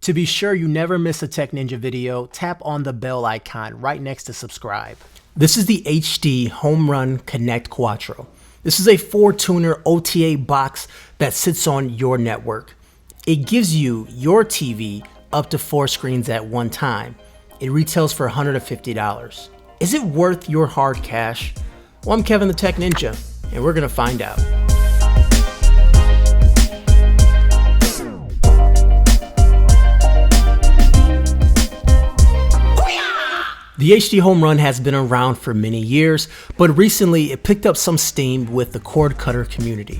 To be sure you never miss a TechNinja video, tap on the bell icon right next to subscribe. This is the HDHomerun Connect Quattro. This is a 4-tuner OTA box that sits on your network. It gives you your TV up to 4 screens at one time. It retails for $150. Is it worth your hard cash? Well, I'm Kevin the TechNinja, and we're gonna find out. The HDHomerun has been around for many years, but recently it picked up some steam with the cord cutter community.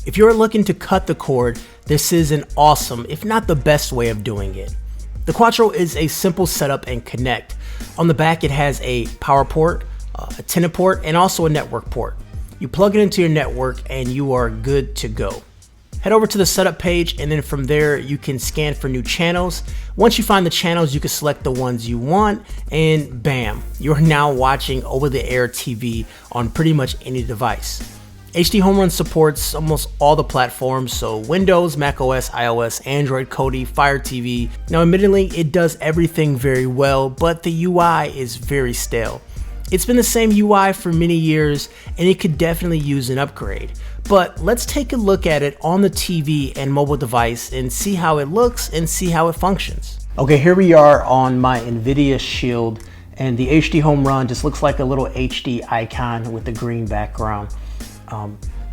If you're looking to cut the cord, this is an awesome, if not the best way of doing it. The Quattro is a simple setup and connect. On the back it has a power port, a antenna port, and also a network port. You plug it into your network and you are good to go. Head over to the setup page, and then from there you can scan for new channels. Once you find the channels, you can select the ones you want, and bam, you're now watching over-the-air TV on pretty much any device. HDHomerun supports almost all the platforms, so Windows, macOS, iOS, Android, Kodi, Fire TV. Now admittedly, it does everything very well, but the UI is very stale. It's been the same UI for many years, and it could definitely use an upgrade. But let's take a look at it on the TV and mobile device and see how it looks and see how it functions. Okay, here we are on my NVIDIA Shield, and the HDHomerun just looks like a little HD icon with a green background.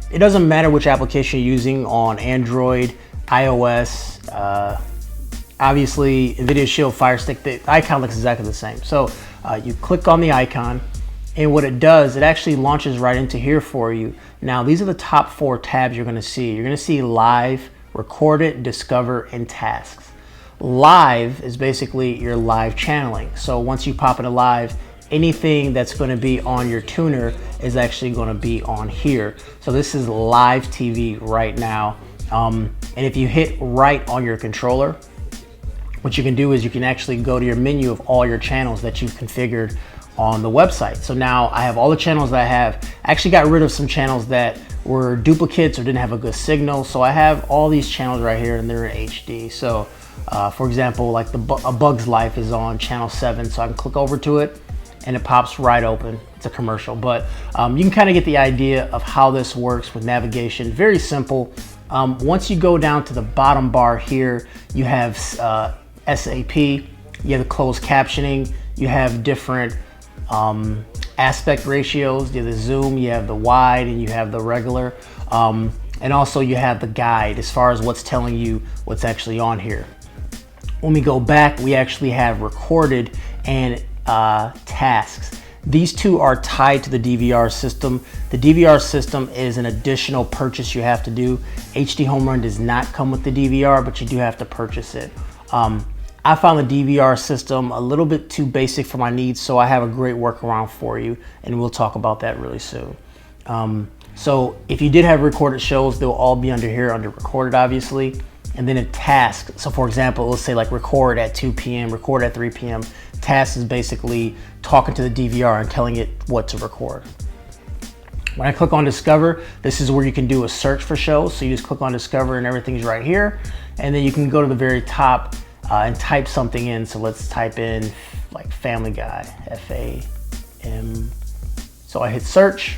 It doesn't matter which application you're using on Android, iOS, obviously NVIDIA Shield Fire Stick, the icon looks exactly the same. So you click on the icon, and what it does, it actually launches right into here for you. Now these are the top 4 tabs you're gonna see. You're gonna see Live, Recorded, Discover, and Tasks. Live is basically your live channeling. So once you pop into Live, anything that's gonna be on your tuner is actually gonna be on here. So this is live TV right now. And if you hit right on your controller, what you can do is you can actually go to your menu of all your channels that you've configured on the website. So now I have all the channels that I have. I actually got rid of some channels that were duplicates or didn't have a good signal. So I have all these channels right here and they're in HD. So for example, like A Bug's Life is on channel 7. So I can click over to it and it pops right open. It's a commercial, but you can kind of get the idea of how this works with navigation. Very simple. Once you go down to the bottom bar here, you have SAP, you have the closed captioning, you have different aspect ratios, you have the zoom, you have the wide, and you have the regular, and also you have the guide as far as what's telling you what's actually on here. When we go back, we actually have recorded and tasks. These two are tied to the DVR system. The DVR system is an additional purchase you have to do. HDHomerun does not come with the DVR, but you do have to purchase it. I found the DVR system a little bit too basic for my needs, so I have a great workaround for you, and we'll talk about that really soon. So if you did have recorded shows, they'll all be under here, under recorded obviously, and then a task. So for example, let's say like record at 2 p.m., record at 3 p.m. Task is basically talking to the DVR and telling it what to record. When I click on Discover, this is where you can do a search for shows. So you just click on Discover and everything's right here. And then you can go to the very top and type something in. So let's type in like Family Guy, F-A-M. So I hit search.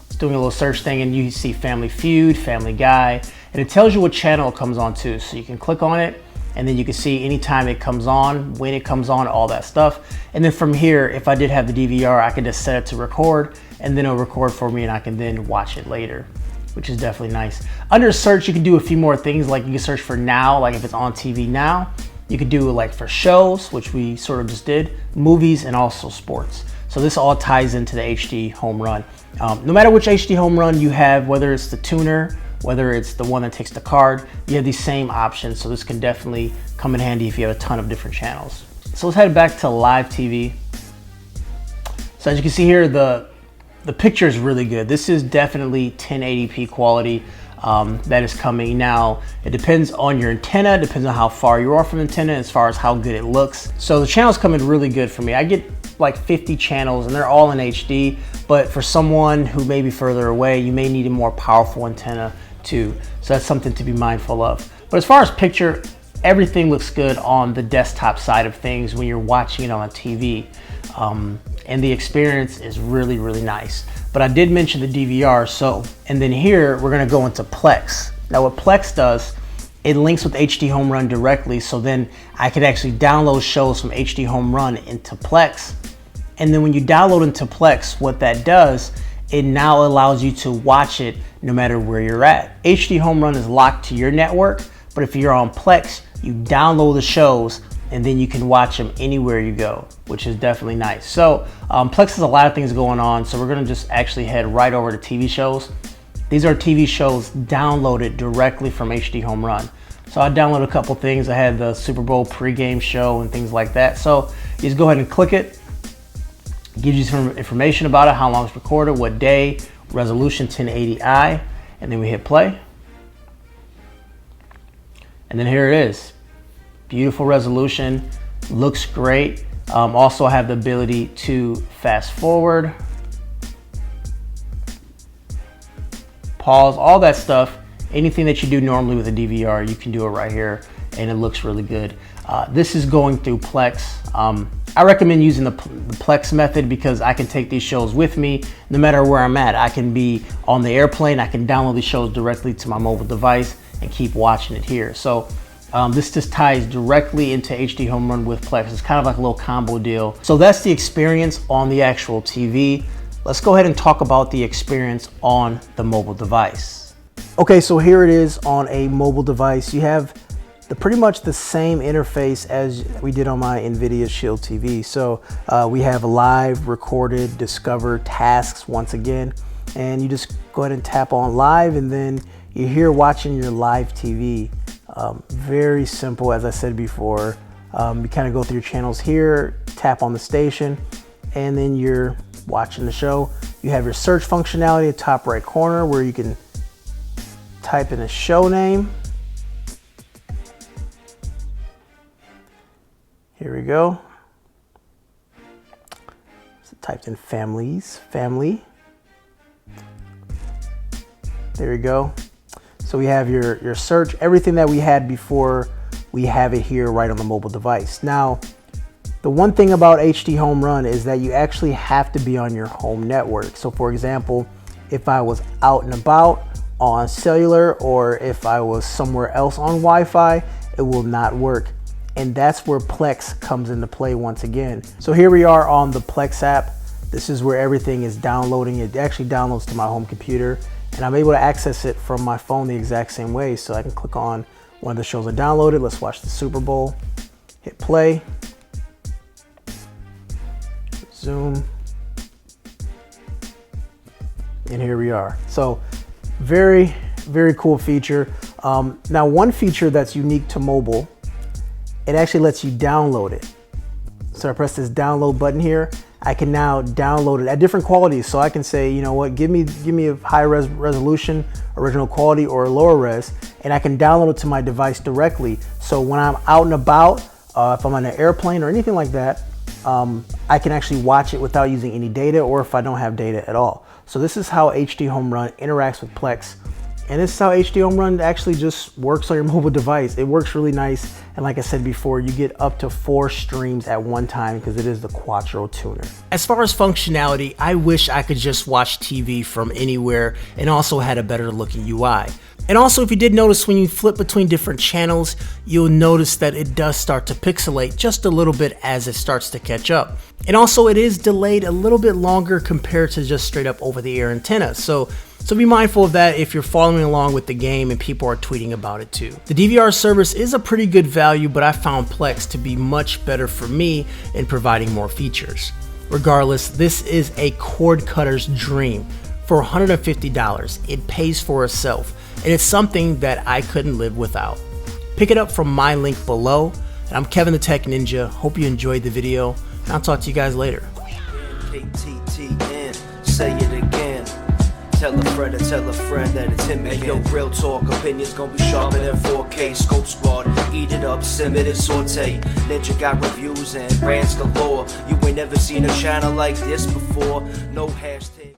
It's doing a little search thing, and you see Family Feud, Family Guy, and it tells you what channel it comes on to. So you can click on it, and then you can see anytime it comes on, when it comes on, all that stuff. And then from here, if I did have the DVR, I could just set it to record, and then it'll record for me, and I can then watch it later, which is definitely nice. Under search, you can do a few more things, like you can search for now, like if it's on TV now. You could do like for shows, which we sort of just did, movies, and also sports. So this all ties into the HDHomerun. No matter which HDHomerun you have, whether it's the tuner, whether it's the one that takes the card, you have these same options. So this can definitely come in handy if you have a ton of different channels. So let's head back to live TV. So as you can see here, the picture is really good. This is definitely 1080p quality. That is coming. Now, it depends on your antenna, depends on how far you are from the antenna as far as how good it looks. So the channels come in really good for me. I get like 50 channels and they're all in HD, but for someone who may be further away, you may need a more powerful antenna too. So that's something to be mindful of. But as far as picture, everything looks good on the desktop side of things when you're watching it on a TV. And the experience is really, really nice. But I did mention the DVR, and then here we're gonna go into Plex. Now what Plex does, it links with HDHomerun directly, so then I could actually download shows from HDHomerun into Plex. And then when you download into Plex, what that does, it now allows you to watch it no matter where you're at. HDHomerun is locked to your network, but if you're on Plex, you download the shows and then you can watch them anywhere you go, which is definitely nice. So Plex has a lot of things going on, so we're gonna just actually head right over to TV shows. These are TV shows downloaded directly from HDHomerun. So I downloaded a couple things. I had the Super Bowl pregame show and things like that. So you just go ahead and click it. It gives you some information about it, how long it's recorded, what day, resolution 1080i, and then we hit play. And then here it is. Beautiful resolution, looks great. Also I have the ability to fast forward, pause, all that stuff. Anything that you do normally with a DVR, you can do it right here, and it looks really good. This is going through Plex. I recommend using the Plex method because I can take these shows with me no matter where I'm at. I can be on the airplane, I can download these shows directly to my mobile device and keep watching it here. So this just ties directly into HDHomerun with Plex. It's kind of like a little combo deal. So that's the experience on the actual TV. Let's go ahead and talk about the experience on the mobile device. Okay, so here it is on a mobile device. You have pretty much the same interface as we did on my NVIDIA Shield TV. So we have live, recorded, discover, tasks once again, and you just go ahead and tap on live and then you're here watching your live TV. Very simple, as I said before. You kind of go through your channels here, tap on the station, and then you're watching the show. You have your search functionality at the top right corner where you can type in a show name. Here we go. So typed in family. There we go. So we have your search, everything that we had before, we have it here right on the mobile device. Now, the one thing about HDHomerun is that you actually have to be on your home network. So for example, if I was out and about on cellular or if I was somewhere else on Wi-Fi, it will not work. And that's where Plex comes into play once again. So here we are on the Plex app. This is where everything is downloading. It actually downloads to my home computer and I'm able to access it from my phone the exact same way. So I can click on one of the shows I downloaded. Let's watch the Super Bowl. Hit play. Zoom. And here we are. So very, very cool feature. Now one feature that's unique to mobile, it actually lets you download it. So I press this download button here. I can now download it at different qualities. So I can say, you know what, give me a high resolution, original quality, or lower res, and I can download it to my device directly. So when I'm out and about, if I'm on an airplane or anything like that, I can actually watch it without using any data or if I don't have data at all. So this is how HDHomerun interacts with Plex. And this is how HDHomerun actually just works on your mobile device. It works really nice. And like I said before, you get up to 4 streams at one time because it is the Quattro tuner. As far as functionality, I wish I could just watch TV from anywhere and also had a better looking UI. And also, if you did notice, when you flip between different channels, you'll notice that it does start to pixelate just a little bit as it starts to catch up. And also, it is delayed a little bit longer compared to just straight up over-the-air antenna. So be mindful of that if you're following along with the game and people are tweeting about it too. The DVR service is a pretty good value, but I found Plex to be much better for me in providing more features. Regardless, this is a cord cutter's dream. For $150, it pays for itself, and it's something that I couldn't live without. Pick it up from my link below, and I'm Kevin the Tech Ninja. Hope you enjoyed the video, and I'll talk to you guys later. KTTN, say it again. Tell a friend that it's him again. Yo, real talk, opinions gonna be sharper than 4K. Scope Squad, eat it up, sim it and saute. Ninja got reviews and rants galore. You ain't never seen a channel like this before. No hashtag.